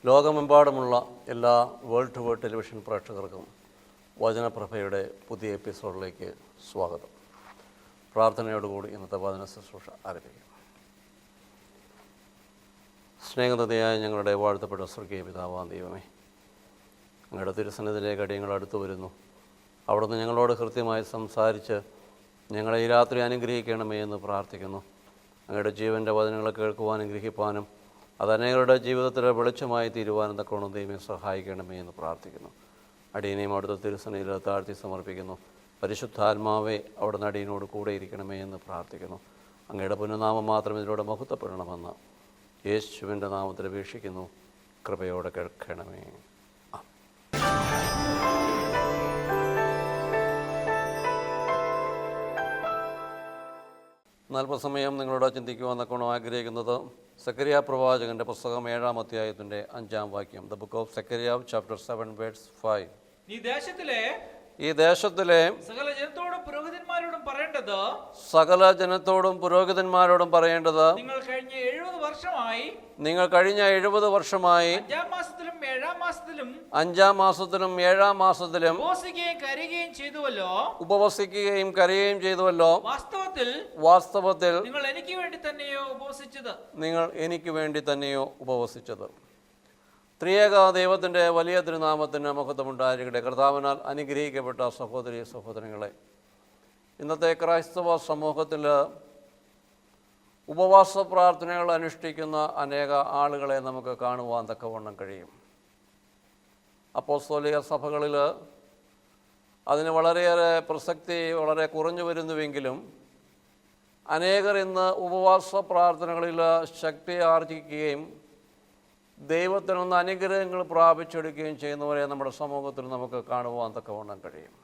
ലോകമെമ്പാടുമുള്ള എല്ലാ world to world television പ്രേക്ഷകർക്കും വചനപ്രഭയുടെ പുതിയ എപ്പിസോഡിലേക്ക് സ്വാഗതം. പ്രാർത്ഥനയോടുകൂടി ഇന്നത്തെ വചന ശുശ്രൂഷ ആരംഭിക്കും. സ്നേഹനിധിയായ ഞങ്ങളുടെ വാഴ്ത്തപ്പെട്ട സ്വർഗീയ പിതാവാം ദൈവമേ, അങ്ങയുടെ തിരുസന്നിധിയിലേക്ക് അടിയങ്ങൾ അടുത്തു വരുന്നു. അവിടുന്ന് ഞങ്ങളോട് കൃത്യമായി സംസാരിച്ച് ഞങ്ങളെ ഈ രാത്രി അനുഗ്രഹിക്കണമേ എന്ന് പ്രാർത്ഥിക്കുന്നു. അങ്ങയുടെ ജീവൻ്റെ വചനങ്ങളെ കേൾക്കുവാനും ഗ്രഹിപ്പാനും അത് അനേകരുടെ ജീവിതത്തിലെ വെളിച്ചമായി തീരുവാനും തക്കവണ്ണം ദൈവമേ സഹായിക്കണമേ എന്ന് പ്രാർത്ഥിക്കുന്നു. അടിയനെയും അവിടുത്തെ തിരുസന്നിധിയിൽ താഴ്ത്തി സമർപ്പിക്കുന്നു. പരിശുദ്ധാത്മാവെ അവിടുന്ന് അടിയനോട് കൂടെ ഇരിക്കണമേ എന്ന് പ്രാർത്ഥിക്കുന്നു. അങ്ങയുടെ പുനഃനാമം മാത്രം ഇതിലൂടെ മഹത്വപ്പെടണമെന്ന് യേശുവിൻ്റെ നാമത്തിൽ അപേക്ഷിക്കുന്നു. കൃപയോടെ കേൾക്കണമേ. അല്പസമയം നിങ്ങളോട് ചിന്തിക്കുവാൻ തക്കവണ്ണം ആഗ്രഹിക്കുന്നത് സെക്കരിയ പ്രവാചകന്റെ പുസ്തകം 7-ാം അധ്യായത്തിൻ്റെ 5-ാം വാക്യം. The book of Zechariah chapter 7 verse 5. ഈ ദേശത്തിലെ സകല ജനത്തോടും പുരോഹിതന്മാരോടും പറയേണ്ടത് നിങ്ങൾ കഴിഞ്ഞ 70 വർഷമായി 5-ാം മാസത്തിലും 7-ാം മാസത്തിലും ഉപവസിക്കുകയും കരയുകയും ചെയ്തുവല്ലോ. വാസ്തവത്തിൽ നിങ്ങൾ എനിക്ക് വേണ്ടി തന്നെയോ ഉപവസിച്ചത്. ത്രിയേക ദൈവത്തിൻ്റെ വലിയ തിരുനാമത്തിന് മഹത്വമുണ്ടായിരിക്കട്ടെ. കർത്താവിനാൽ അനുഗ്രഹിക്കപ്പെട്ട സഹോദരീ സഹോദരങ്ങളെ, ഇന്നത്തെ ക്രൈസ്തവ സമൂഹത്തിൽ ഉപവാസ പ്രാർത്ഥനകൾ അനുഷ്ഠിക്കുന്ന അനേക ആളുകളെ നമുക്ക് കാണുവാൻ തക്കവണ്ണം കഴിയും. അപ്പോസ്തോലിക സഭകളിൽ അതിന് വളരെയേറെ പ്രസക്തി വളരെ കുറഞ്ഞു വരുന്നുവെങ്കിലും അനേകർ ഇന്ന് ഉപവാസ പ്രാർത്ഥനകളിൽ ശക്തി ആർജിക്കുകയും ദൈവത്തിൽ നിന്ന് അനുഗ്രഹങ്ങൾ പ്രാപിച്ചെടുക്കുകയും ചെയ്യുന്നവരെ നമ്മുടെ സമൂഹത്തിൽ നമുക്ക് കാണുവാൻ തക്കവണ്ണം കഴിയും.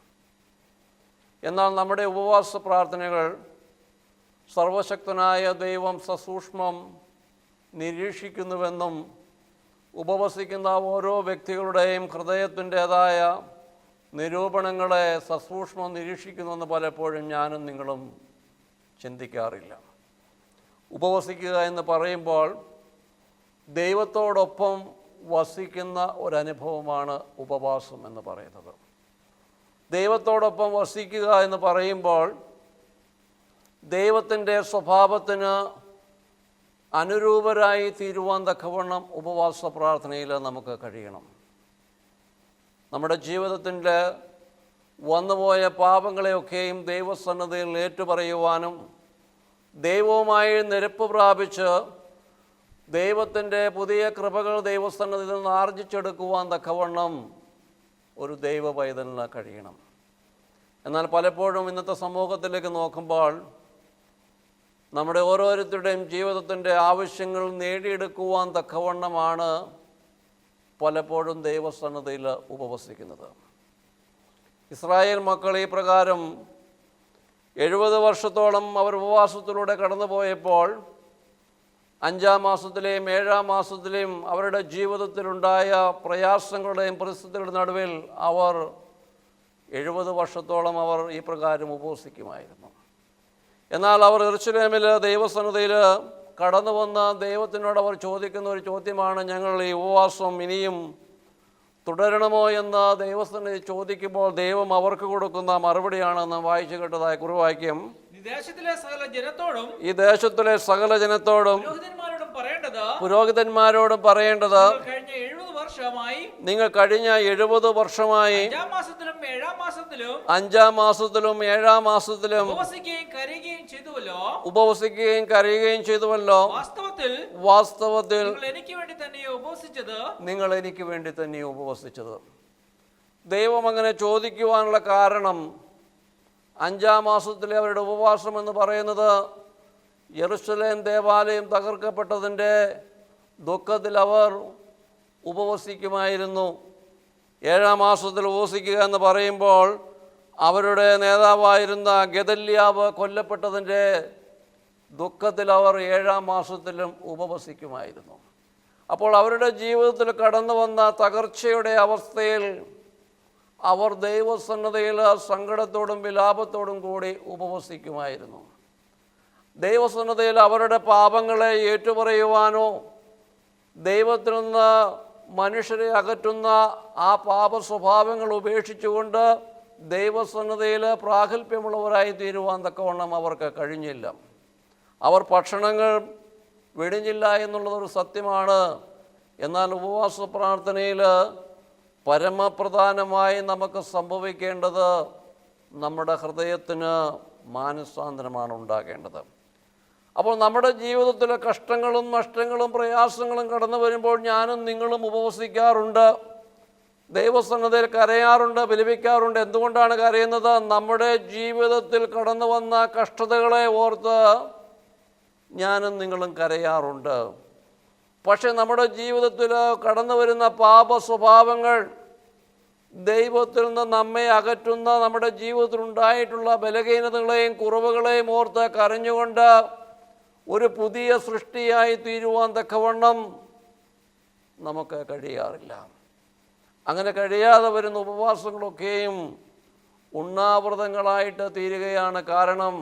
എന്നാൽ നമ്മുടെ ഉപവാസ പ്രാർത്ഥനകൾ സർവശക്തനായ ദൈവം സസൂക്ഷ്മം നിരീക്ഷിക്കുന്നുവെന്നും ഉപവസിക്കുന്ന ഓരോ വ്യക്തികളുടെയും ഹൃദയത്തിൻ്റേതായ നിരൂപണങ്ങളെ സസൂക്ഷ്മം നിരീക്ഷിക്കുന്നുവെന്ന് പലപ്പോഴും ഞാനും നിങ്ങളും ചിന്തിക്കാറില്ല. ഉപവസിക്കുക എന്ന് പറയുമ്പോൾ ദൈവത്തോടൊപ്പം വസിക്കുന്ന ഒരനുഭവമാണ് ഉപവാസം എന്ന് പറയുന്നത്. ദൈവത്തോടൊപ്പം വസിക്കുക എന്ന് പറയുമ്പോൾ ദൈവത്തിൻ്റെ സ്വഭാവത്തിന് അനുരൂപരായി തീരുവാൻ തക്കവണ്ണം ഉപവാസ പ്രാർത്ഥനയിൽ നമുക്ക് കഴിയണം. നമ്മുടെ ജീവിതത്തിൻ്റെ വന്നുപോയ പാപങ്ങളെയൊക്കെയും ദൈവസന്നിധിയിൽ ഏറ്റുപറയുവാനും ദൈവവുമായി നിരപ്പ് പ്രാപിച്ച് ദൈവത്തിൻ്റെ പുതിയ കൃപകൾ ദൈവസന്നിധിയിൽ നിന്ന് ആർജിച്ചെടുക്കുവാൻ തക്കവണ്ണം ഒരു ദൈവ പൈതലിന് കഴിയണം. എന്നാൽ പലപ്പോഴും ഇന്നത്തെ സമൂഹത്തിലേക്ക് നോക്കുമ്പോൾ നമ്മുടെ ഓരോരുത്തരുടെയും ജീവിതത്തിൻ്റെ ആവശ്യങ്ങൾ നേടിയെടുക്കുവാൻ തക്കവണ്ണമാണ് പലപ്പോഴും ദൈവസന്നിധിയിൽ ഉപവസിക്കുന്നത്. ഇസ്രായേൽ മക്കൾ ഈ പ്രകാരം 70 വർഷത്തോളം അവർ ഉപവാസത്തിലൂടെ കടന്നുപോയപ്പോൾ 5-ാം മാസത്തിലെയും 7-ാം മാസത്തിലെയും അവരുടെ ജീവിതത്തിലുണ്ടായ പ്രയാസങ്ങളുടെയും പരിസ്ഥിതികളുടെ നടുവിൽ അവർ 70 വർഷത്തോളം അവർ ഈ പ്രകാരം ഉപവസിക്കുമായിരുന്നു. എന്നാൽ അവർ യെരൂശലേമിൽ ദൈവസന്നിധിയിൽ കടന്നു വന്ന ദൈവത്തിനോട് അവർ ചോദിക്കുന്ന ഒരു ചോദ്യമാണ്, ഞങ്ങൾ ഈ ഉപവാസം ഇനിയും തുടരണമോ എന്ന് ദൈവസന്നിധി ചോദിക്കുമ്പോൾ ദൈവം അവർക്ക് കൊടുക്കുന്ന മറുപടിയാണ് നാം വായിച്ചു കേട്ടതായ കുറുവാക്യം. ഈ ദേശത്തിലെ സകല ജനത്തോടും പുരോഹിതന്മാരോടും പറയേണ്ടത് നിങ്ങൾ കഴിഞ്ഞ 70 വർഷമായി 5-ാം മാസത്തിലും 7-ാം മാസത്തിലും ഉപവസിക്കുകയും കരയുകയും ചെയ്തുവല്ലോ. വാസ്തവത്തിൽ നിങ്ങൾ എനിക്ക് വേണ്ടി തന്നെയോ ഉപവസിച്ചത്. ദൈവം അങ്ങനെ ചോദിക്കുവാനുള്ള കാരണം 5-ാം മാസത്തിലെ അവരുടെ ഉപവാസം എന്ന് പറയുന്നത് യെരൂശലേം ദേവാലയം തകർക്കപ്പെട്ടതിൻ്റെ ദുഃഖത്തിൽ അവർ ഉപവസിക്കുമായിരുന്നു. 7-ാം മാസത്തിൽ ഉപവസിക്കുക എന്ന് പറയുമ്പോൾ അവരുടെ നേതാവായിരുന്ന ഗെദല്യാവ് കൊല്ലപ്പെട്ടതിൻ്റെ ദുഃഖത്തിൽ അവർ 7-ാം മാസത്തിലും ഉപവസിക്കുമായിരുന്നു. അപ്പോൾ അവരുടെ ജീവിതത്തിൽ കടന്നു വന്ന തകർച്ചയുടെ അവസ്ഥയിൽ അവർ ദൈവസന്നിധിയിൽ സങ്കടത്തോടും വിലാപത്തോടും കൂടി ഉപവസിക്കുമായിരുന്നു. ദൈവസന്നിധിയിൽ അവരുടെ പാപങ്ങളെ ഏറ്റുപറയുവാനോ ദൈവത്തിൽ നിന്ന് മനുഷ്യരെ അകറ്റുന്ന ആ പാപ സ്വഭാവങ്ങൾ ഉപേക്ഷിച്ചുകൊണ്ട് ദൈവസന്നദ്ധയിൽ പ്രാഗൽഭ്യമുള്ളവരായി തീരുവാൻ തക്കവണ്ണം അവർക്ക് കഴിഞ്ഞില്ല. അവർ ഭക്ഷണങ്ങൾ വെടിഞ്ഞില്ല എന്നുള്ളതൊരു സത്യമാണ്. എന്നാൽ ഉപവാസ പ്രാർത്ഥനയിൽ പരമപ്രധാനമായി നമുക്ക് സംഭവിക്കേണ്ടത് നമ്മുടെ ഹൃദയത്തിന് മാനസാന്തരമാണ് ഉണ്ടാകേണ്ടത്. അപ്പോൾ നമ്മുടെ ജീവിതത്തിലെ കഷ്ടങ്ങളും നഷ്ടങ്ങളും പ്രയാസങ്ങളും കടന്നു വരുമ്പോൾ ഞാനും നിങ്ങളും ഉപവസിക്കാറുണ്ട്, ദൈവസന്നദ്ധയിൽ കരയാറുണ്ട്, വിലപിക്കാറുണ്ട്. എന്തുകൊണ്ടാണ് കരയുന്നത്? നമ്മുടെ ജീവിതത്തിൽ കടന്നു വന്ന കഷ്ടതകളെ ഓർത്ത് ഞാനും നിങ്ങളും കരയാറുണ്ട്. പക്ഷെ നമ്മുടെ ജീവിതത്തിൽ കടന്നു വരുന്ന പാപ സ്വഭാവങ്ങൾ, ദൈവത്തിൽ നിന്ന് നമ്മെ അകറ്റുന്ന നമ്മുടെ ജീവിതത്തിലുണ്ടായിട്ടുള്ള ബലഹീനതകളെയും കുറവുകളെയും ഓർത്ത് കരഞ്ഞുകൊണ്ട് ഒരു പുതിയ സൃഷ്ടിയായി തീരുവാൻ തക്കവണ്ണം നമുക്ക് കഴിയാറില്ല. അങ്ങനെ കഴിയാതെ വരുന്ന ഉപവാസങ്ങളൊക്കെയും ഉണ്ണാവൃതങ്ങളായിട്ട് തീരുകയാണ്. കാരണം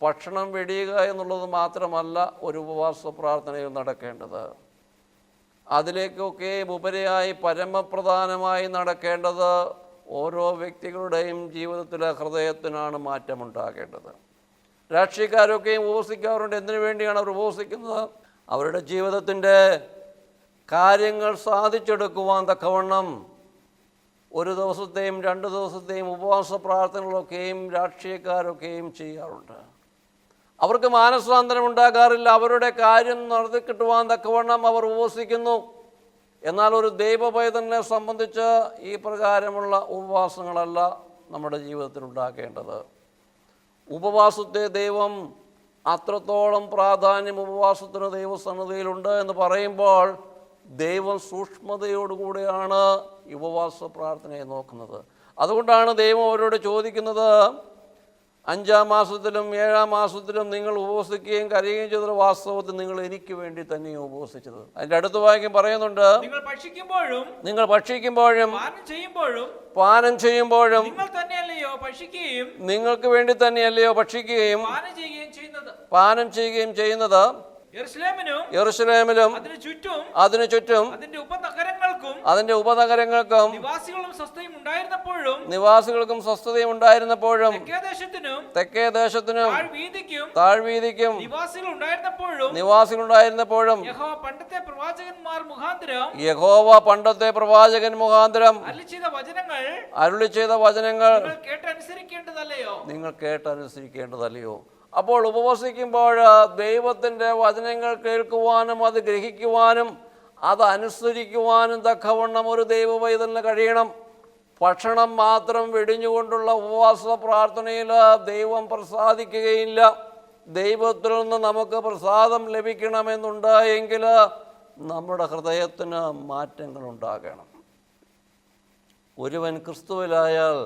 ഭക്ഷണം വെടിയുക എന്നുള്ളത് മാത്രമല്ല ഒരു ഉപവാസ പ്രാർത്ഥനയിൽ നടക്കേണ്ടത്. അതിലേക്കൊക്കെ ഉപരിയായി പരമപ്രധാനമായി നടക്കേണ്ടത് ഓരോ വ്യക്തികളുടെയും ജീവിതത്തിലെ ഹൃദയത്തിനാണ് മാറ്റമുണ്ടാകേണ്ടത്. രാഷ്ട്രീയക്കാരൊക്കെയും ഉപവസിക്കാറുണ്ട്. എന്തിനു വേണ്ടിയാണ് അവർ ഉപവസിക്കുന്നത്? അവരുടെ ജീവിതത്തിൻ്റെ കാര്യങ്ങൾ സാധിച്ചെടുക്കുവാൻ തക്കവണ്ണം ഒരു ദിവസത്തെയും 2 ദിവസത്തെയും ഉപവാസ പ്രാർത്ഥനകളൊക്കെയും രാഷ്ട്രീയക്കാരൊക്കെയും ചെയ്യാറുണ്ട്. അവർക്ക് മാനസാന്തരം ഉണ്ടാകാറില്ല. അവരുടെ കാര്യം നടത്തി കിട്ടുവാൻ തക്കവണ്ണം അവർ ഉപവസിക്കുന്നു. എന്നാൽ ഒരു ദൈവപൈതലിനെ സംബന്ധിച്ച് ഈ പ്രകാരമുള്ള ഉപവാസങ്ങളല്ല നമ്മുടെ ജീവിതത്തിൽ ഉണ്ടാകേണ്ടത്. ഉപവാസത്തെ ദൈവം അത്രത്തോളം പ്രാധാന്യം ഉപവാസത്തിന് ദൈവസന്നദ്ധയിലുണ്ട് എന്ന് പറയുമ്പോൾ ദൈവം സൂക്ഷ്മതയോടുകൂടിയാണ് ഉപവാസ പ്രാർത്ഥനയെ നോക്കുന്നത്. അതുകൊണ്ടാണ് ദൈവം അവരോട് ചോദിക്കുന്നത്, 5-ാം മാസത്തിലും 7-ാം മാസത്തിലും നിങ്ങൾ ഉപവസിക്കുകയും കരയുകയും ചെയ്തത് വാസ്തവത്തിൽ നിങ്ങൾ എനിക്ക് വേണ്ടി തന്നെയാണ് ഉപവസിച്ചത്. അതിൻ്റെ അടുത്ത വാക്യം പറയുന്നുണ്ട്, നിങ്ങൾ ഭക്ഷിക്കുമ്പോഴും പാനം ചെയ്യുമ്പോഴും നിങ്ങൾക്ക് വേണ്ടി തന്നെയല്ലയോ ഭക്ഷിക്കുകയും പാനം ചെയ്യുകയും ചെയ്യുന്നത്. യെരൂശലേമിലും അതിനു ചുറ്റും അതിന്റെ ഉപനഗരങ്ങൾക്കും നിവാസികൾക്കും സ്വസ്ഥതയും ഉണ്ടായിരുന്നപ്പോഴും തെക്കേ ദേശത്തിനും താഴ്വീതിക്കും നിവാസികളുണ്ടായിരുന്നപ്പോഴും യഹോവ പണ്ടത്തെ പ്രവാചകൻ മുഖാന്തരം അരുളി ചെയ്ത വചനങ്ങൾ നിങ്ങൾ കേട്ടനുസരിക്കേണ്ടതല്ലയോ? അപ്പോൾ ഉപവസിക്കുമ്പോൾ ദൈവത്തിൻ്റെ വചനങ്ങൾ കേൾക്കുവാനും അത് ഗ്രഹിക്കുവാനും അതനുസരിക്കുവാനും തക്കവണ്ണം ഒരു ദൈവപൈതലിന് കഴിയണം. ഭക്ഷണം മാത്രം വെടിഞ്ഞുകൊണ്ടുള്ള ഉപവാസ പ്രാർത്ഥനയിൽ ദൈവം പ്രസാദിക്കുകയില്ല. ദൈവത്തിൽ നിന്ന് നമുക്ക് പ്രസാദം ലഭിക്കണമെന്നുണ്ടായെങ്കിൽ നമ്മുടെ ഹൃദയത്തിന് മാറ്റങ്ങളുണ്ടാകണം. ഒരുവൻ ക്രിസ്തുവിലായാൽ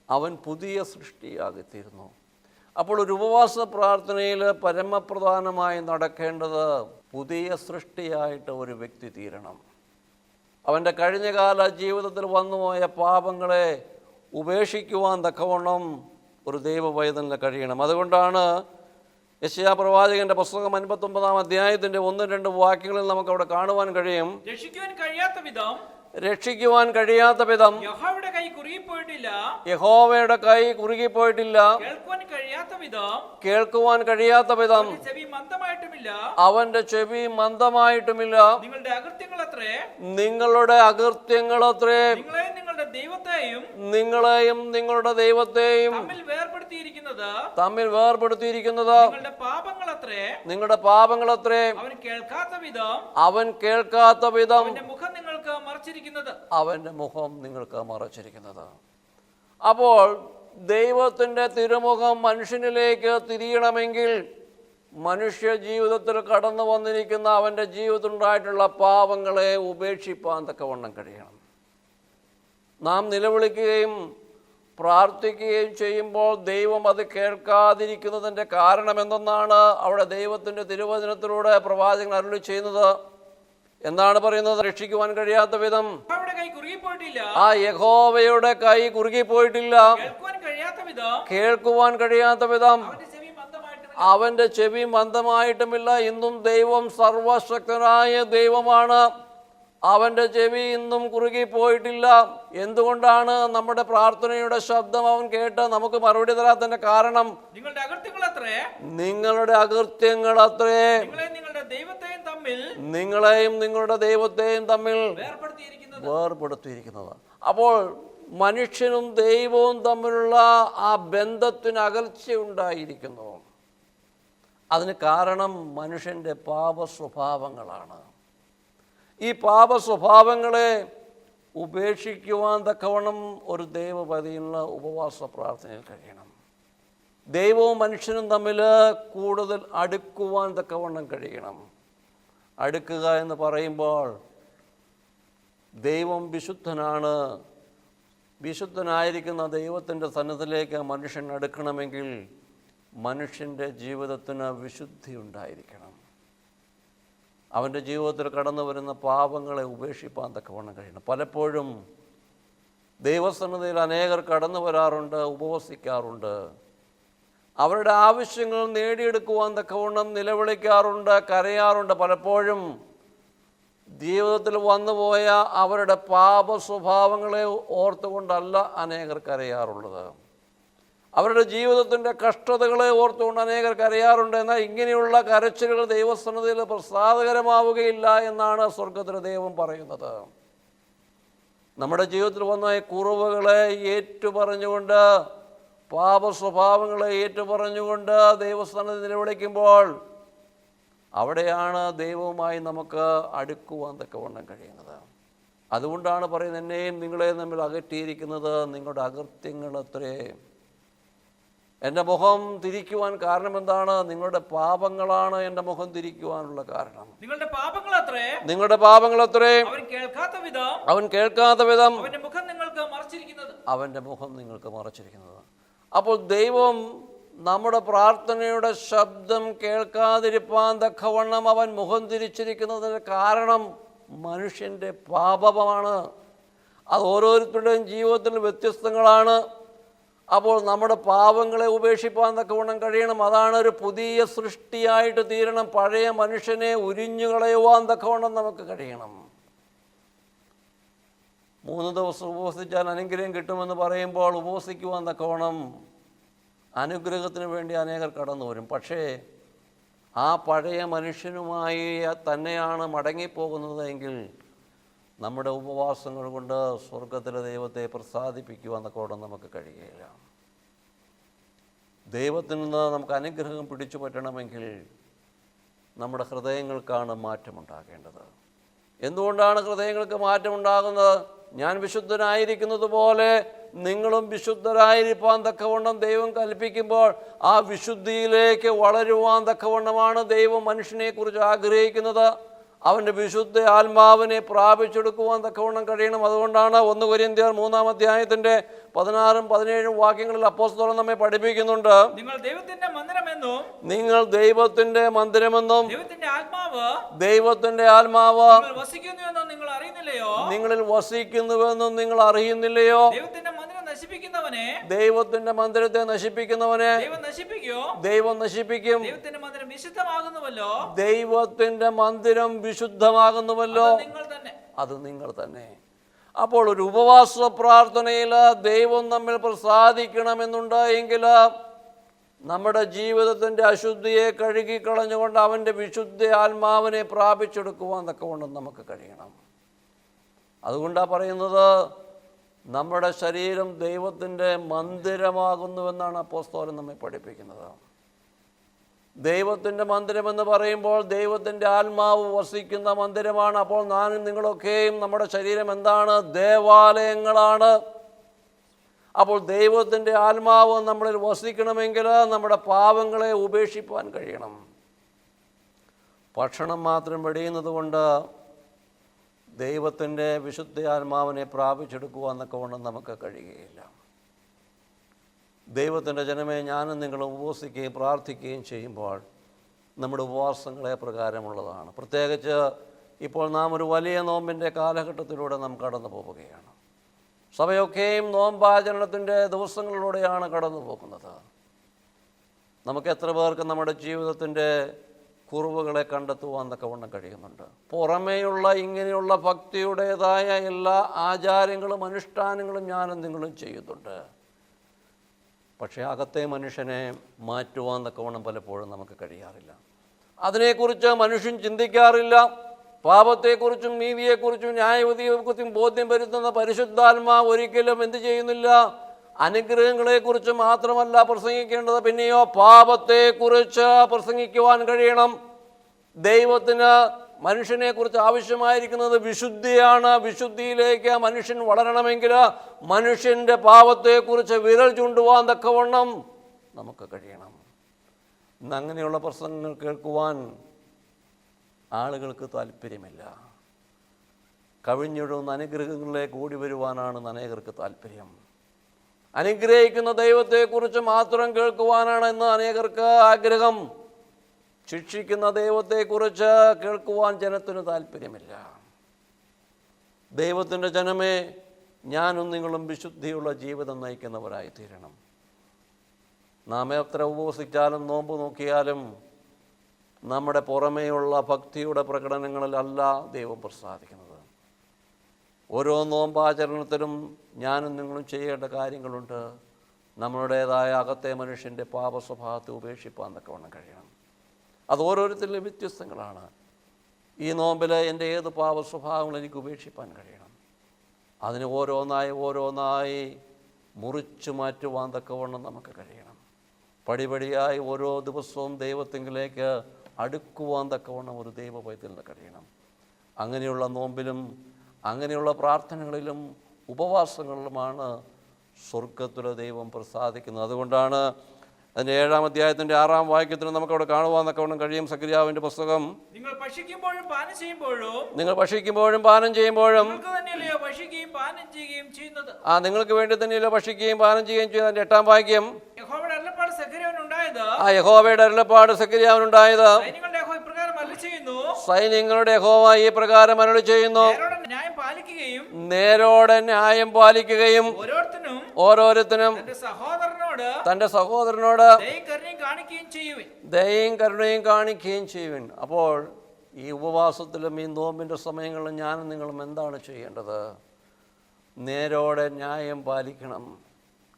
അവൻ പുതിയ സൃഷ്ടിയാകിത്തീരുന്നു. അപ്പോൾ ഒരു ഉപവാസ പ്രാർത്ഥനയിൽ പരമപ്രധാനമായി നടക്കേണ്ടത് പുതിയ സൃഷ്ടിയായിട്ട് ഒരു വ്യക്തി തീരണം. അവൻ്റെ കഴിഞ്ഞകാല ജീവിതത്തിൽ വന്നുപോയ പാപങ്ങളെ ഉപേക്ഷിക്കുവാൻ തക്കവണ്ണം ഒരു ദൈവപൈതലിന് കഴിയണം. അതുകൊണ്ടാണ് യെശയ്യാ പ്രവാചകന്റെ പുസ്തകം 59-ാം അധ്യായത്തിൻ്റെ 1-2 വാക്യങ്ങളിൽ നമുക്കവിടെ കാണുവാൻ കഴിയും, രക്ഷിക്കുവാൻ കഴിയാത്ത വിധം യഹോവയുടെ കൈ കുറുകിപ്പോയിട്ടില്ല, കേൾക്കുവാൻ കഴിയാത്ത വിധം അവന്റെ ചെവി മന്ദമായിട്ടുമില്ല. നിങ്ങളുടെ അകൃത്യങ്ങളത്രേ നിങ്ങളെയും നിങ്ങളുടെ ദൈവത്തെയും തമ്മിൽ വേർപെടുത്തിയിരിക്കുന്നത്. നിങ്ങളുടെ പാപങ്ങളത്രേ അവൻ കേൾക്കാത്ത വിധം അവന്റെ മുഖം നിങ്ങൾക്ക് മറച്ചിരിക്കുന്നത്. അപ്പോൾ ദൈവത്തിൻ്റെ തിരുമുഖം മനുഷ്യനിലേക്ക് തിരിയണമെങ്കിൽ മനുഷ്യ ജീവിതത്തിൽ കടന്നു വന്നിരിക്കുന്ന അവൻ്റെ ജീവിതത്തിലുണ്ടായിട്ടുള്ള പാപങ്ങളെ ഉപേക്ഷിപ്പാൻ തക്കവണ്ണം കഴിയണം. നാം നിലവിളിക്കുകയും പ്രാർത്ഥിക്കുകയും ചെയ്യുമ്പോൾ ദൈവം അത് കേൾക്കാതിരിക്കുന്നതിൻ്റെ കാരണം എന്തെന്നാണ് അവിടെ ദൈവത്തിൻ്റെ തിരുവചനത്തിലൂടെ പ്രവാചകൻ അരുളി ചെയ്യുന്നത്. എന്താണ് പറയുന്നത്? രക്ഷിക്കുവാൻ കഴിയാത്ത വിധം ആ യഹോവയുടെ കൈ കുറുകിപ്പോയിട്ടില്ല, കേൾക്കുവാൻ കഴിയാത്ത വിധം അവന്റെ ചെവി മന്ദമായിട്ടുമില്ല. ഇന്നും ദൈവം സർവശക്തനായ ദൈവമാണ്. അവൻ്റെ ചെവി ഇന്നും കുറുകിപ്പോയിട്ടില്ല. എന്തുകൊണ്ടാണ് നമ്മുടെ പ്രാർത്ഥനയുടെ ശബ്ദം അവൻ കേട്ട് നമുക്ക് മറുപടി തരാത്തതിന്റെ കാരണം? നിങ്ങളുടെ അകൃത്യങ്ങൾ അത്രേ, നിങ്ങളുടെ അകൃത്യങ്ങൾ അത്രേ നിങ്ങളെയും നിങ്ങളുടെ ദൈവത്തെയും തമ്മിൽ വേർപെടുത്തിയിരിക്കുന്നത്. അപ്പോൾ മനുഷ്യനും ദൈവവും തമ്മിലുള്ള ആ ബന്ധത്തിന് അകൽച്ചയുണ്ടായിരിക്കുന്നു. അതിന് കാരണം മനുഷ്യൻ്റെ പാപ സ്വഭാവങ്ങളാണ്. ഈ പാപ സ്വഭാവങ്ങളെ ഉപേക്ഷിക്കുവാൻ തക്കവണ്ണം ഒരു ദൈവപതിയുള്ള ഉപവാസ പ്രാർത്ഥനയിൽ കഴിയണം. ദൈവവും മനുഷ്യനും തമ്മിൽ കൂടുതൽ അടുക്കുവാൻ തക്കവണ്ണം കഴിയണം. അടുക്കുക എന്ന് പറയുമ്പോൾ ദൈവം വിശുദ്ധനാണ്. വിശുദ്ധനായിരിക്കുന്ന ദൈവത്തിൻ്റെ സന്നിധിയിലേക്ക് മനുഷ്യൻ അടുക്കണമെങ്കിൽ മനുഷ്യൻ്റെ ജീവിതത്തിന് വിശുദ്ധി ഉണ്ടായിരിക്കണം. അവൻ്റെ ജീവിതത്തിൽ കടന്നു വരുന്ന പാപങ്ങളെ ഉപേക്ഷിപ്പാൻ തക്കവണ്ണം കഴിയണം. പലപ്പോഴും ദൈവസന്നിധിയിൽ അനേകർ കടന്നു വരാറുണ്ട്, ഉപവസിക്കാറുണ്ട്, അവരുടെ ആവശ്യങ്ങൾ നേടിയെടുക്കുവാൻ തക്കവണ്ണം നിലവിളിക്കാറുണ്ട്, കരയാറുണ്ട്. പലപ്പോഴും ജീവിതത്തിൽ വന്നുപോയ അവരുടെ പാപ സ്വഭാവങ്ങളെ ഓർത്തുകൊണ്ടല്ല അനേകർ കരയാറുള്ളത്. അവരുടെ ജീവിതത്തിൻ്റെ കഷ്ടതകളെ ഓർത്തുകൊണ്ട് അനേകർ കരയാറുണ്ട്. എന്നാൽ ഇങ്ങനെയുള്ള കരച്ചിലുകൾ ദൈവസന്നിധിയിൽ പ്രസാദകരമാവുകയില്ല എന്നാണ് സ്വർഗത്തിലെ ദൈവം പറയുന്നത്. നമ്മുടെ ജീവിതത്തിൽ വന്ന കുറവുകളെ ഏറ്റുപറഞ്ഞുകൊണ്ട്, പാപ സ്വഭാവങ്ങളെ ഏറ്റുപറഞ്ഞുകൊണ്ട് ദൈവസന്നിധി നിലവിളിക്കുമ്പോൾ അവിടെയാണ് ദൈവവുമായി നമുക്ക് അടുക്കുവാൻ തക്കവണ്ണം കഴിയുന്നത്. അതുകൊണ്ടാണ് പറയുന്നത്, എന്നെയും നിങ്ങളെയും തമ്മിൽ അകറ്റിയിരിക്കുന്നത് നിങ്ങളുടെ അകൃത്യങ്ങൾ അത്രേ. എൻ്റെ മുഖം തിരിക്കുവാൻ കാരണം എന്താണ്? നിങ്ങളുടെ പാപങ്ങളാണ് എൻ്റെ മുഖം തിരിക്കുവാനുള്ള കാരണം. നിങ്ങളുടെ പാപങ്ങൾ അത്രേ അവൻ കേൾക്കാത്ത വിധം അവൻ്റെ മുഖം നിങ്ങൾക്ക് മറച്ചിരിക്കുന്നത്. അപ്പോൾ ദൈവം നമ്മുടെ പ്രാർത്ഥനയുടെ ശബ്ദം കേൾക്കാതിരിപ്പാൻ തക്കവണ്ണം അവൻ മുഖം തിരിച്ചിരിക്കുന്നതിന് കാരണം മനുഷ്യൻ്റെ പാപമാണ്. അത് ഓരോരുത്തരുടെയും ജീവിതത്തിൽ വ്യത്യസ്തങ്ങളാണ്. അപ്പോൾ നമ്മുടെ പാപങ്ങളെ ഉപേക്ഷിപ്പാൻ തക്കവണ്ണം കഴിയണം. അതാണ് ഒരു പുതിയ സൃഷ്ടിയായിട്ട് തീരണം. പഴയ മനുഷ്യനെ ഉരിഞ്ഞു കളയുവാൻ തക്കവണ്ണം നമുക്ക് കഴിയണം. 3 ദിവസം ഉപവസിച്ചാൽ അനുഗ്രഹം കിട്ടുമെന്ന് പറയുമ്പോൾ ഉപവസിക്കുവാൻ തക്കവണ്ണം അനുഗ്രഹത്തിന് വേണ്ടി അനേകർ കടന്നു വരും. പക്ഷേ ആ പഴയ മനുഷ്യനുമായി തന്നെയാണ് മടങ്ങിപ്പോകുന്നത് എങ്കിൽ നമ്മുടെ ഉപവാസങ്ങൾ കൊണ്ട് സ്വർഗത്തിലെ ദൈവത്തെ പ്രസാദിപ്പിക്കുവാൻ തക്കവണ്ണം നമുക്ക് കഴിയുകയില്ല. ദൈവത്തിൽ നിന്ന് നമുക്ക് അനുഗ്രഹം പിടിച്ചു പറ്റണമെങ്കിൽ നമ്മുടെ ഹൃദയങ്ങൾക്കാണ് മാറ്റമുണ്ടാകേണ്ടത്. എന്തുകൊണ്ടാണ് ഹൃദയങ്ങൾക്ക് മാറ്റമുണ്ടാകുന്നത്? ഞാൻ വിശുദ്ധനായിരിക്കുന്നത് പോലെ നിങ്ങളും വിശുദ്ധരായിരിക്കാൻ തക്കവണ്ണം ദൈവം കൽപ്പിക്കുമ്പോൾ ആ വിശുദ്ധിയിലേക്ക് വളരുവാൻ തക്കവണ്ണമാണ് ദൈവം മനുഷ്യനെക്കുറിച്ച് ആഗ്രഹിക്കുന്നത്. അവൻ്റെ വിശുദ്ധ ആത്മാവിനെ പ്രാപിച്ചെടുക്കുവാൻ തക്കവണ്ണം കഴിയണം. അതുകൊണ്ടാണ് 1 കൊരിന്ത്യർ 3-ാം അധ്യായത്തിൻ്റെ 16-17 വാക്യങ്ങളിൽ അപ്പോസ്തലൻ നമ്മെ പഠിപ്പിക്കുന്നുണ്ട്, നിങ്ങൾ ദൈവത്തിന്റെ മന്ദിരമെന്നും ദൈവത്തിന്റെ ആത്മാവ് നിങ്ങളിൽ വസിക്കുന്നുവെന്നും നിങ്ങൾ അറിയുന്നില്ലയോ? ദൈവത്തിന്റെ മന്ദിരത്തെ നശിപ്പിക്കുന്നവനെ ദൈവം നശിപ്പിക്കും. ദൈവത്തിന്റെ മന്ദിരം വിശുദ്ധമാകുന്നുവല്ലോ, അത് നിങ്ങൾ തന്നെ. അപ്പോൾ ഒരു ഉപവാസ പ്രാർത്ഥനയിൽ ദൈവം നമ്മിൽ പ്രസാദിക്കണമെന്നുണ്ട് എങ്കിൽ നമ്മുടെ ജീവിതത്തിൻ്റെ അശുദ്ധിയെ കഴുകിക്കളഞ്ഞുകൊണ്ട് അവൻ്റെ വിശുദ്ധ ആത്മാവിനെ പ്രാപിച്ചെടുക്കുവാൻ തക്കവണ്ണം നമുക്ക് കഴിയണം. അതുകൊണ്ടാണ് പറയുന്നത്, നമ്മുടെ ശരീരം ദൈവത്തിൻ്റെ മന്ദിരമാകുന്നുവെന്നാണ് അപ്പോസ്തലൻ നമ്മെ പഠിപ്പിക്കുന്നത്. ദൈവത്തിൻ്റെ മന്ദിരമെന്ന് പറയുമ്പോൾ ദൈവത്തിൻ്റെ ആത്മാവ് വസിക്കുന്ന മന്ദിരമാണ്. അപ്പോൾ ഞാനും നിങ്ങളൊക്കെയും നമ്മുടെ ശരീരം എന്താണ്? ദേവാലയങ്ങളാണ്. അപ്പോൾ ദൈവത്തിൻ്റെ ആത്മാവ് നമ്മളിൽ വസിക്കണമെങ്കിൽ നമ്മുടെ പാപങ്ങളെ ഉപേക്ഷിപ്പാൻ കഴിയണം. ഭക്ഷണം മാത്രം വെടിയുന്നത് കൊണ്ട് ദൈവത്തിൻ്റെ വിശുദ്ധ ആത്മാവിനെ പ്രാപിച്ചെടുക്കുവാൻ തക്കവണ്ണം നമുക്ക് കഴിയുകയില്ല. ദൈവത്തിൻ്റെ ജനമേ, ഞാനും നിങ്ങളും ഉപവസിക്കുകയും പ്രാർത്ഥിക്കുകയും ചെയ്യുമ്പോൾ നമ്മുടെ ഉപവാസങ്ങളെ പ്രകാരമുള്ളതാണ്. പ്രത്യേകിച്ച് ഇപ്പോൾ നാം ഒരു വലിയ നോമ്പിൻ്റെ കാലഘട്ടത്തിലൂടെ നാം കടന്നു പോവുകയാണ്. സഭയൊക്കെയും നോമ്പാചരണത്തിൻ്റെ ദിവസങ്ങളിലൂടെയാണ് കടന്നു പോകുന്നത്. നമുക്ക് എത്ര പേർക്ക് നമ്മുടെ ജീവിതത്തിൻ്റെ കുറവുകളെ കണ്ടെത്തുവാൻ തക്കവണ്ണം കഴിയുന്നുണ്ട്. പുറമേയുള്ള ഇങ്ങനെയുള്ള ഭക്തിയുടേതായ എല്ലാ ആചാരങ്ങളും അനുഷ്ഠാനങ്ങളും ഞാനും നിങ്ങളും ചെയ്യുന്നുണ്ട്. പക്ഷേ അകത്തെ മനുഷ്യനെ മാറ്റുവാൻ തക്കവണ്ണം പലപ്പോഴും നമുക്ക് കഴിയാറില്ല. അതിനെക്കുറിച്ച് മനുഷ്യൻ ചിന്തിക്കാറില്ല. പാപത്തെക്കുറിച്ചും നീതിയെക്കുറിച്ചും ന്യായവിധിയെക്കുറിച്ചും ബോധ്യം വരുത്തുന്ന പരിശുദ്ധാത്മാവ് ഒരിക്കലും എന്ത് ചെയ്യുന്നില്ല? അനുഗ്രഹങ്ങളെക്കുറിച്ച് മാത്രമല്ല പ്രസംഗിക്കേണ്ടത്, പിന്നെയോ പാപത്തെക്കുറിച്ച് പ്രസംഗിക്കുവാൻ കഴിയണം. ദൈവത്തിന് മനുഷ്യനെക്കുറിച്ച് ആവശ്യമായിരിക്കുന്നത് വിശുദ്ധിയാണ്. വിശുദ്ധിയിലേക്ക് മനുഷ്യൻ വളരണമെങ്കിൽ മനുഷ്യൻ്റെ പാപത്തെക്കുറിച്ച് വിരൽ ചൂണ്ടുവാൻ തക്കവണ്ണം നമുക്ക് കഴിയണം. ഇന്ന് അങ്ങനെയുള്ള പ്രസംഗങ്ങൾ കേൾക്കുവാൻ ആളുകൾക്ക് താല്പര്യമില്ല. കവിഞ്ഞൊഴുകുന്ന അനുഗ്രഹങ്ങളിലേക്ക് ഓടി വരുവാനാണ് അനേകർക്ക് താല്പര്യം. അനുഗ്രഹിക്കുന്ന ദൈവത്തെക്കുറിച്ച് മാത്രം കേൾക്കുവാനാണ് ഇന്ന് അനേകർക്ക് ആഗ്രഹം. ശിക്ഷിക്കുന്ന ദൈവത്തെക്കുറിച്ച് കേൾക്കുവാൻ ജനത്തിന് താല്പര്യമില്ല. ദൈവത്തിൻ്റെ ജനമേ, ഞാനും നിങ്ങളും വിശുദ്ധിയുള്ള ജീവിതം നയിക്കുന്നവരായി തീരണം. നാം എത്ര ഉപവസിച്ചാലും നോമ്പ് നോക്കിയാലും നമ്മുടെ പുറമേയുള്ള ഭക്തിയുടെ പ്രകടനങ്ങളിലല്ല ദൈവം പ്രസാദിക്കുന്നത്. ഓരോ നോമ്പാചരണത്തിലും ഞാനും നിങ്ങളും ചെയ്യേണ്ട കാര്യങ്ങളുണ്ട്. നമ്മളുടേതായ അകത്തെ മനുഷ്യൻ്റെ പാപ സ്വഭാവത്തെ ഉപേക്ഷിപ്പാൻ തക്കവണ്ണം കഴിയണം. അത് ഓരോരുത്തരിലും വ്യത്യസ്തങ്ങളാണ്. ഈ നോമ്പിൽ എൻ്റെ ഏത് പാപ സ്വഭാവങ്ങളും എനിക്ക് ഉപേക്ഷിപ്പാൻ കഴിയണം. അതിന് ഓരോന്നായി മുറിച്ചു മാറ്റുവാൻ തക്കവണ്ണം നമുക്ക് കഴിയണം. പടിപടിയായി ഓരോ ദിവസവും ദൈവത്തിങ്കിലേക്ക് അടുക്കുവാൻ തക്കവണ്ണം ഒരു ദൈവ പൈതലിന് കഴിയണം. അങ്ങനെയുള്ള നോമ്പിലും അങ്ങനെയുള്ള പ്രാർത്ഥനകളിലും ഉപവാസങ്ങളിലുമാണ് സ്വർഗത്തിലെ ദൈവം പ്രസാദിക്കുന്നത്. അതുകൊണ്ടാണ് അതിൻ്റെ 7-ാം അധ്യായത്തിൻ്റെ 6-ാം വാക്യത്തിൽ നമുക്കവിടെ കാണുവാൻ തക്കവണ്ണം കഴിയും. സക്രിയാവിൻ്റെ പുസ്തകം, നിങ്ങൾ ഭക്ഷിക്കുമ്പോഴും പാനം ചെയ്യുമ്പോഴും നിങ്ങൾക്ക് വേണ്ടി തന്നെയല്ലോ ഭക്ഷിക്കുകയും പാനം ചെയ്യുകയും ചെയ്യുന്നത്. അതിൻ്റെ 8-ാം വാക്യം, യഹോവയുടെ അരുളപ്പാട് സെഖര്യാവിനുണ്ടായത് സൈന്യങ്ങളുടെ യഹോവ ഈ പ്രകാരം അരുളി ചെയ്യുന്നു, നേരോടെ ന്യായം പാലിക്കുകയും ഓരോരുത്തരും തന്റെ സഹോദരനോട് ദയയും കരുണയും കാണിക്കുകയും ചെയ്യുവിൻ. അപ്പോൾ ഈ ഉപവാസത്തിലും ഈ നോമ്പിൻ്റെ സമയങ്ങളിലും ഞാനും നിങ്ങളും എന്താണ് ചെയ്യേണ്ടത്? നേരോടെ ന്യായം പാലിക്കണം.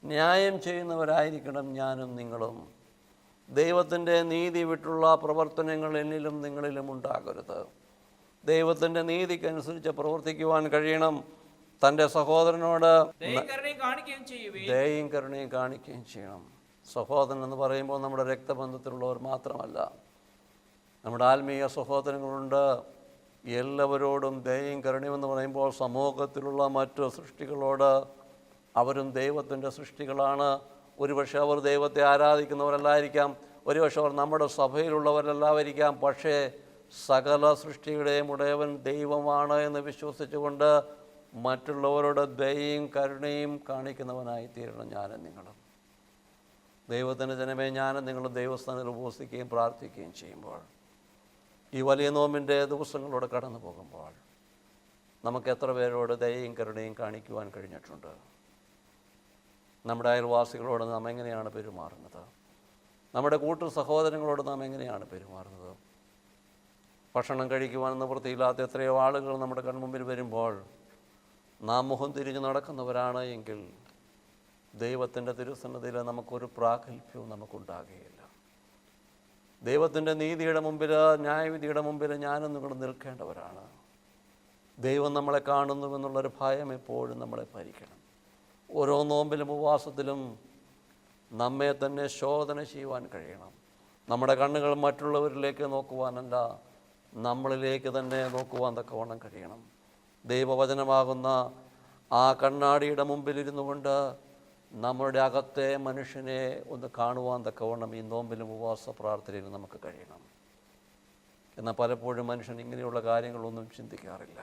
ന്യായം ചെയ്യുന്നവരായിരിക്കണം ഞാനും നിങ്ങളും. ദൈവത്തിൻ്റെ നീതി വിട്ടുള്ള പ്രവർത്തനങ്ങൾ എന്നിലും നിങ്ങളിലും ഉണ്ടാകരുത്. ദൈവത്തിൻ്റെ നീതിക്കനുസരിച്ച് പ്രവർത്തിക്കുവാൻ കഴിയണം. തൻ്റെ സഹോദരനോട് ദയയും കരുണയും കാണിക്കുകയും ചെയ്യണം. സഹോദരൻ എന്ന് പറയുമ്പോൾ നമ്മുടെ രക്തബന്ധത്തിലുള്ളവർ മാത്രമല്ല, നമ്മുടെ ആത്മീയ സഹോദരങ്ങളുണ്ട്. എല്ലാവരോടും ദയയും കരുണയും എന്ന് പറയുമ്പോൾ സമൂഹത്തിലുള്ള മറ്റു സൃഷ്ടികളോട്, അവരും ദൈവത്തിൻ്റെ സൃഷ്ടികളാണ്. ഒരുപക്ഷെ അവർ ദൈവത്തെ ആരാധിക്കുന്നവരല്ലായിരിക്കാം, ഒരുപക്ഷെ അവർ നമ്മുടെ സഭയിലുള്ളവരല്ലായിരിക്കാം. പക്ഷേ സകല സൃഷ്ടിയുടെയും ഉടയവൻ ദൈവമാണ് എന്ന് വിശ്വസിച്ചുകൊണ്ട് മറ്റുള്ളവരോട് ദയയും കരുണയും കാണിക്കുന്നവനായി തീരണം ഞാനും നിങ്ങളും. ദൈവത്തിൻ്റെ ജനമേ, ഞാനും നിങ്ങളും ദൈവസ്ഥാനത്തിൽ ഉപവസിക്കുകയും പ്രാർത്ഥിക്കുകയും ചെയ്യുമ്പോൾ, ഈ വലിയ നോമ്പിൻ്റെ ദിവസങ്ങളോട് കടന്നു പോകുമ്പോൾ നമുക്ക് എത്ര പേരോട് ദയയും കരുണയും കാണിക്കുവാൻ കഴിഞ്ഞിട്ടുണ്ട്? നമ്മുടെ അയൽവാസികളോട് നാം എങ്ങനെയാണ് പെരുമാറുന്നത്? നമ്മുടെ കൂട്ടു സഹോദരങ്ങളോട് നാം എങ്ങനെയാണ് പെരുമാറുന്നത്? ഭക്ഷണം കഴിക്കുവാൻ നിവൃത്തിയില്ലാത്ത എത്രയോ ആളുകൾ നമ്മുടെ കൺമുമ്പിൽ വരുമ്പോൾ നാം മുഖം തിരിഞ്ഞ് നടക്കുന്നവരാണ് എങ്കിൽ ദൈവത്തിൻ്റെ തിരുസന്നിധിയിൽ നമുക്കൊരു പ്രാഗൽഭ്യവും നമുക്കുണ്ടാകുകയില്ല. ദൈവത്തിൻ്റെ നീതിയുടെ മുമ്പിൽ, ന്യായവിധിയുടെ മുമ്പിൽ ഞാനും നിങ്ങൾ നിൽക്കേണ്ടവരാണ്. ദൈവം നമ്മളെ കാണുന്നുവെന്നുള്ളൊരു ഭയം എപ്പോഴും നമ്മളെ ഭരിക്കണം. ഓരോ നോമ്പിലും ഉപവാസത്തിലും നമ്മെ തന്നെ ശോധന ചെയ്യുവാൻ കഴിയണം. നമ്മുടെ കണ്ണുകൾ മറ്റുള്ളവരിലേക്ക് നോക്കുവാനല്ല, നമ്മളിലേക്ക് തന്നെ നോക്കുവാൻ തക്കവണ്ണം കഴിയണം. ദൈവവചനമാകുന്ന ആ കണ്ണാടിയുടെ മുമ്പിലിരുന്നു കൊണ്ട് നമ്മുടെ അകത്തെ മനുഷ്യനെ ഒന്ന് കാണുവാൻ തക്കവണ്ണം ഈ നോമ്പിലും ഉപവാസ പ്രാർത്ഥനയിലും നമുക്ക് കഴിയണം. എന്നാൽ പലപ്പോഴും മനുഷ്യൻ ഇങ്ങനെയുള്ള കാര്യങ്ങളൊന്നും ചിന്തിക്കാറില്ല.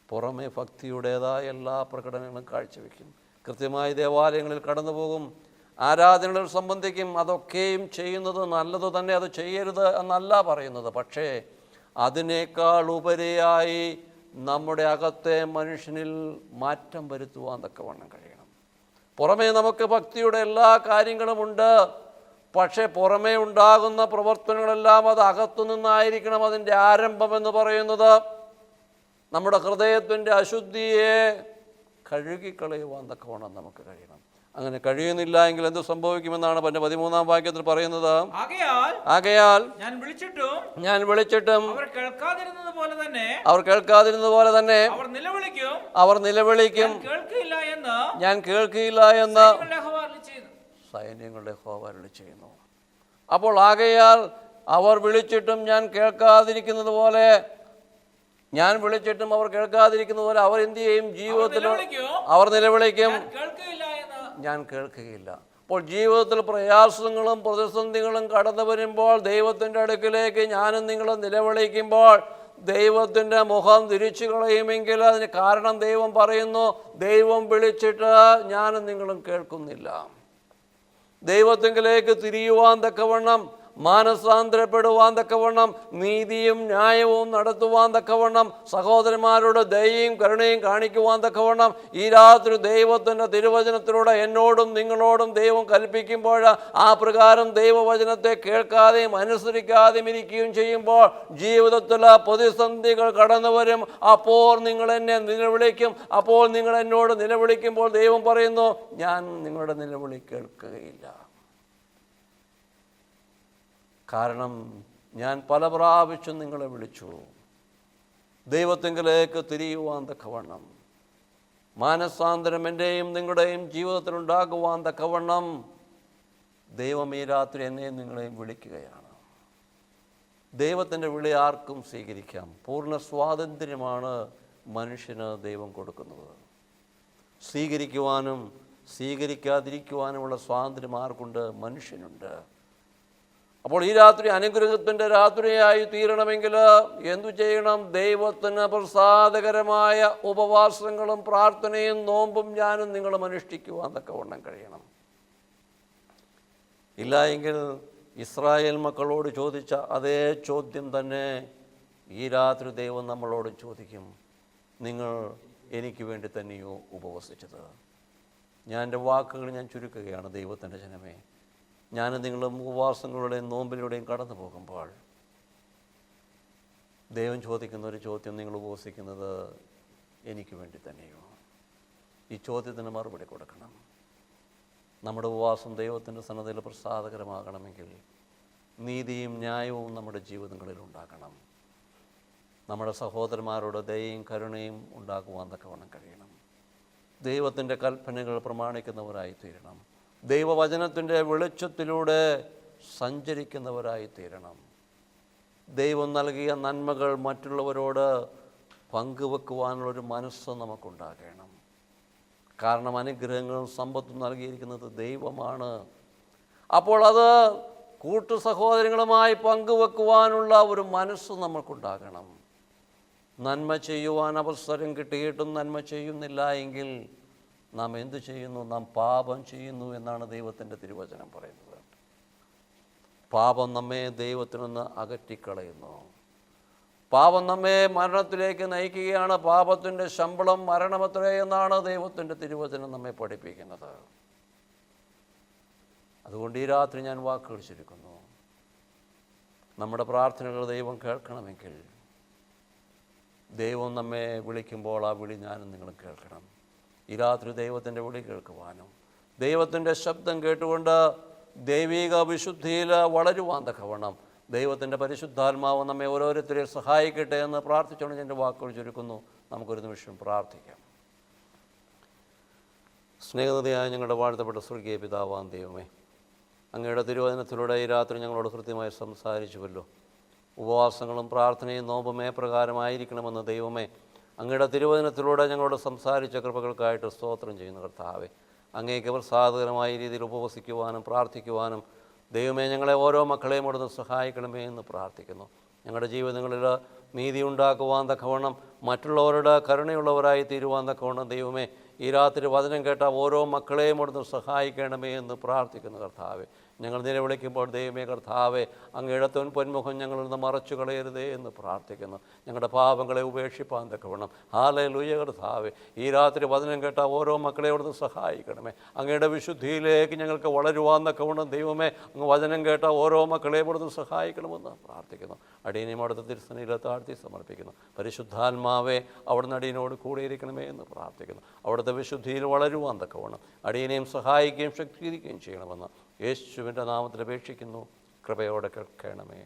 പുറമെ ഭക്തിയുടേതായ എല്ലാ പ്രകടനങ്ങളും കാഴ്ചവെക്കും. കൃത്യമായി ദേവാലയങ്ങളിൽ കടന്നു പോകും, ആരാധനകളിൽ സംബന്ധിക്കും. അതൊക്കെയും ചെയ്യുന്നത് നല്ലത് തന്നെ, അത് ചെയ്യരുത് എന്നല്ല പറയുന്നത്. പക്ഷേ അതിനേക്കാൾ ഉപരിയായി നമ്മുടെ അകത്തെ മനുഷ്യനിൽ മാറ്റം വരുത്തുവാൻ തക്കവണ്ണം കഴിയണം. പുറമേ നമുക്ക് ഭക്തിയുടെ എല്ലാ കാര്യങ്ങളുമുണ്ട്, പക്ഷേ പുറമേ ഉണ്ടാകുന്ന പ്രവർത്തനങ്ങളെല്ലാം അത് അകത്തു നിന്നായിരിക്കണം അതിൻ്റെ ആരംഭമെന്ന് പറയുന്നത്. നമ്മുടെ ഹൃദയത്തിൻ്റെ അശുദ്ധിയെ കഴുകിക്കളയുവാൻ തക്കവണ്ണം നമുക്ക് കഴിയണം. അങ്ങനെ കഴിയുന്നില്ല എങ്കിൽ എന്ത് സംഭവിക്കുമെന്നാണ് 13-ാം വാക്യത്തിൽ പറയുന്നത്. ആകയാൽ ഞാൻ വിളിച്ചിട്ടും അവർ കേൾക്കാതിരുന്നത് പോലെ തന്നെ അവർ നിലവിളിക്കും, ഞാൻ കേൾക്കില്ല എന്ന് സൈന്യങ്ങളുടെ യഹോവ അരുളി ചെയ്യുന്നു. അപ്പോൾ ആകയാൽ അവർ വിളിച്ചിട്ടും ഞാൻ കേൾക്കാതിരിക്കുന്നത് പോലെ, ഞാൻ വിളിച്ചിട്ടും അവർ കേൾക്കാതിരിക്കുന്നത് പോലെ അവർ എന്ത് ചെയ്യും? ജീവിതത്തിൽ അവർ നിലവിളിക്കും, ഞാൻ കേൾക്കുകയില്ല. അപ്പോൾ ജീവിതത്തിൽ പ്രയാസങ്ങളും പ്രതിസന്ധികളും കടന്നു വരുമ്പോൾ ദൈവത്തിൻ്റെ അടുക്കിലേക്ക് ഞാനും നിങ്ങളും നിലവിളിക്കുമ്പോൾ ദൈവത്തിൻ്റെ മുഖം തിരിച്ചു കളയുമെങ്കിൽ അതിന് കാരണം ദൈവം പറയുന്നു, ദൈവം വിളിച്ചിട്ട് ഞാനും നിങ്ങളും കേൾക്കുന്നില്ല. ദൈവത്തിങ്കിലേക്ക് തിരിയുവാൻ തക്കവണ്ണം, മാനസാന്തരപ്പെടുവാൻ തക്കവണ്ണം, നീതിയും ന്യായവും നടത്തുവാൻ തക്കവണ്ണം, സഹോദരന്മാരോട് ദയയും കരുണയും കാണിക്കുവാൻ തക്കവണ്ണം ഈ രാത്രി ദൈവത്തിൻ്റെ തിരുവചനത്തിലൂടെ എന്നോടും നിങ്ങളോടും ദൈവം കൽപ്പിക്കുമ്പോൾ ആ പ്രകാരം ദൈവവചനത്തെ കേൾക്കാതെയും അനുസരിക്കാതെയും ഇരിക്കുകയും ചെയ്യുമ്പോൾ ജീവിതത്തിൽ പ്രതിസന്ധികൾ കടന്നു വരും. അപ്പോൾ നിങ്ങൾ എന്നെ നിലവിളിക്കും. അപ്പോൾ നിങ്ങൾ എന്നോട് നിലവിളിക്കുമ്പോൾ ദൈവം പറയുന്നു, ഞാൻ നിങ്ങളുടെ നിലവിളി കേൾക്കുകയില്ല. കാരണം ഞാൻ പല പ്രാവശ്യം നിങ്ങളെ വിളിച്ചു ദൈവത്തിങ്കിലേക്ക് തിരിയുവാൻ തക്കവണ്ണം, മാനസാന്തരം എൻ്റെയും നിങ്ങളുടെയും ജീവിതത്തിൽ ഉണ്ടാകുവാൻ തക്കവണ്ണം ദൈവം ഈ രാത്രി എന്നെയും നിങ്ങളെയും വിളിക്കുകയാണ്. ദൈവത്തിൻ്റെ വിളി ആർക്കും സ്വീകരിക്കാം. പൂർണ്ണ സ്വാതന്ത്ര്യമാണ് മനുഷ്യന് ദൈവം കൊടുക്കുന്നത്. സ്വീകരിക്കുവാനും സ്വീകരിക്കാതിരിക്കുവാനുമുള്ള സ്വാതന്ത്ര്യം ആർക്കുണ്ട്? മനുഷ്യനുണ്ട്. അപ്പോൾ ഈ രാത്രി അനുഗ്രഹത്തിൻ്റെ രാത്രിയായി തീരണമെങ്കിൽ എന്തു ചെയ്യണം? ദൈവത്തിന് പ്രസാദകരമായ ഉപവാസങ്ങളും പ്രാർത്ഥനയും നോമ്പും ഞാനും നിങ്ങളും അനുഷ്ഠിക്കുവാൻ തക്കവണ്ണം കഴിയണം. ഇല്ല എങ്കിൽ ഇസ്രായേൽ മക്കളോട് ചോദിച്ച അതേ ചോദ്യം തന്നെ ഈ രാത്രി ദൈവം നമ്മളോട് ചോദിക്കും. നിങ്ങൾ എനിക്ക് വേണ്ടി തന്നെയോ ഉപവസിച്ചത്? ഞാൻ എൻ്റെ വാക്കുകൾ ഞാൻ ചുരുക്കുകയാണ്. ദൈവത്തിൻ്റെ ജനമേ, ഞാൻ നിങ്ങളും ഉപവാസങ്ങളുടെയും നോമ്പിലൂടെയും കടന്നു പോകുമ്പോൾ ദൈവം ചോദിക്കുന്ന ഒരു ചോദ്യം, നിങ്ങൾ ഉപവസിക്കുന്നത് എനിക്ക് വേണ്ടി തന്നെയോ? ഈ ചോദ്യത്തിന് മറുപടി കൊടുക്കണം. നമ്മുടെ ഉപവാസം ദൈവത്തിൻ്റെ സന്നദ്ധയിൽ പ്രസാദകരമാകണമെങ്കിൽ നീതിയും ന്യായവും നമ്മുടെ ജീവിതങ്ങളിൽ ഉണ്ടാകണം. നമ്മുടെ സഹോദരന്മാരോട് ദയയും കരുണയും ഉണ്ടാക്കുവാൻ തക്കവണ്ണം കഴിയണം. ദൈവത്തിൻ്റെ കൽപ്പനകൾ പ്രമാണിക്കുന്നവരായി തീരണം. ദൈവവചനത്തിൻ്റെ വെളിച്ചത്തിലൂടെ സഞ്ചരിക്കുന്നവരായി തീരണം. ദൈവം നൽകിയ നന്മകൾ മറ്റുള്ളവരോട് പങ്കുവെക്കുവാനുള്ളൊരു മനസ്സ് നമുക്കുണ്ടാകണം. കാരണം അനുഗ്രഹങ്ങളും സമ്പത്തും നൽകിയിരിക്കുന്നത് ദൈവമാണ്. അപ്പോൾ അത് കൂട്ടു സഹോദരങ്ങളുമായി പങ്കുവെക്കുവാനുള്ള ഒരു മനസ്സ് നമുക്കുണ്ടാകണം. നന്മ ചെയ്യുവാൻ അവസരം കിട്ടിയിട്ടും നന്മ ചെയ്യുന്നില്ല എങ്കിൽ നാം എന്തു ചെയ്യുന്നു? നാം പാപം ചെയ്യുന്നു എന്നാണ് ദൈവത്തിൻ്റെ തിരുവചനം പറയുന്നത്. പാപം നമ്മെ ദൈവത്തിൽ നിന്ന് അകറ്റിക്കളയുന്നു. പാപം നമ്മെ മരണത്തിലേക്ക് നയിക്കുകയാണ്. പാപത്തിൻ്റെ ശമ്പളം മരണമത്രേ എന്നാണ് ദൈവത്തിൻ്റെ തിരുവചനം നമ്മെ പഠിപ്പിക്കുന്നത്. അതുകൊണ്ട് ഈ രാത്രി ഞാൻ വാക്കുകൾ ചുരുക്കുന്നു. നമ്മുടെ പ്രാർത്ഥനകൾ ദൈവം കേൾക്കണമെങ്കിൽ ദൈവം നമ്മെ വിളിക്കുമ്പോൾ ആ വിളി ഞാനും നിങ്ങളും കേൾക്കണം. ഈ രാത്രി ദൈവത്തിൻ്റെ വിളി കേൾക്കുവാനും ദൈവത്തിൻ്റെ ശബ്ദം കേട്ടുകൊണ്ട് ദൈവിക വിശുദ്ധിയിൽ വളരുവാൻ തക്കവണ്ണം ദൈവത്തിൻ്റെ പരിശുദ്ധാത്മാവ് നമ്മെ ഓരോരുത്തരെയും സഹായിക്കട്ടെ എന്ന് പ്രാർത്ഥിച്ചുകൊണ്ട് എൻ്റെ വാക്കുകൾ ചുരുക്കുന്നു. നമുക്കൊരു നിമിഷം പ്രാർത്ഥിക്കാം. സ്നേഹതയായ ഞങ്ങളുടെ വാഴ്ത്തപ്പെട്ട സ്വർഗീയ പിതാവാം ദൈവമേ, അങ്ങയുടെ തിരുവചനത്തിലൂടെ ഈ രാത്രി ഞങ്ങളോട് കൃത്യമായി സംസാരിച്ചുവല്ലോ. ഉപവാസങ്ങളും പ്രാർത്ഥനയും നോമ്പും പ്രകാരമായിരിക്കണമെന്ന് ദൈവമേ അങ്ങയുടെ തിരുവചനത്തിലൂടെ ഞങ്ങളോട് സംസാരിച്ച കൃപകൾക്കായിട്ട് സ്തോത്രം ചെയ്യുന്ന കർത്താവേ, അങ്ങേക്ക് പ്രസാദകരമായ രീതിയിൽ ഉപവസിക്കുവാനും പ്രാർത്ഥിക്കുവാനും ദൈവമേ ഞങ്ങളെ ഓരോ മക്കളെയും അവിടുന്ന് സഹായിക്കണമേ എന്ന് പ്രാർത്ഥിക്കുന്നു. ഞങ്ങളുടെ ജീവിതങ്ങളിൽ നീതി ഉണ്ടാക്കുവാൻ തക്കവണ്ണം മറ്റുള്ളവരുടെ കരുണയുള്ളവരായി തീരുവാൻ തക്കവണ്ണം ദൈവമേ ഈ രാത്രി വചനം കേട്ട ഓരോ മക്കളെയും അവിടുന്ന് സഹായിക്കണമേ എന്ന് പ്രാർത്ഥിക്കുന്നു കർത്താവേ. ഞങ്ങൾ നിലവിളിക്കുമ്പോൾ ദൈവമേ കർത്താവേ, അങ്ങയുടെ പൊന്മുഖം ഞങ്ങളിൽ നിന്ന് മറച്ചു കളയരുതേ എന്ന് പ്രാർത്ഥിക്കുന്നു. ഞങ്ങളുടെ പാപങ്ങളെ ഉപേക്ഷിപ്പാൻ തക്കവണ്ണം ഹല്ലേലൂയ കർത്താവേ, ഈ രാത്രി വചനം കേട്ട ഓരോ മക്കളെ അവിടുന്ന് സഹായിക്കണമേ. അങ്ങയുടെ വിശുദ്ധിയിലേക്ക് ഞങ്ങൾക്ക് വളരുവാൻ തക്കവണ്ണം ദൈവമേ, അങ്ങ് വചനം കേട്ട ഓരോ മക്കളെ അവിടുന്ന് സഹായിക്കണമെന്ന് പ്രാർത്ഥിക്കുന്നു. അടിയനെയും അവിടുത്തെ തിരുസന്നിധിയിൽ താഴ്ത്തി സമർപ്പിക്കുന്നു. പരിശുദ്ധാത്മാവേ, അവിടുന്ന് അടിയനോട് കൂടിയിരിക്കണമേ എന്ന് പ്രാർത്ഥിക്കുന്നു. അവിടുത്തെ വിശുദ്ധിയിൽ വളരുവാൻ തക്കവണ്ണം അടിയനെയും സഹായിക്കുകയും ശക്തീകരിക്കുകയും ചെയ്യണമെന്ന് യേശുവിൻ്റെ നാമത്തിൽ അപേക്ഷിക്കുന്നു. കൃപയോടെ കേൾക്കണമേ.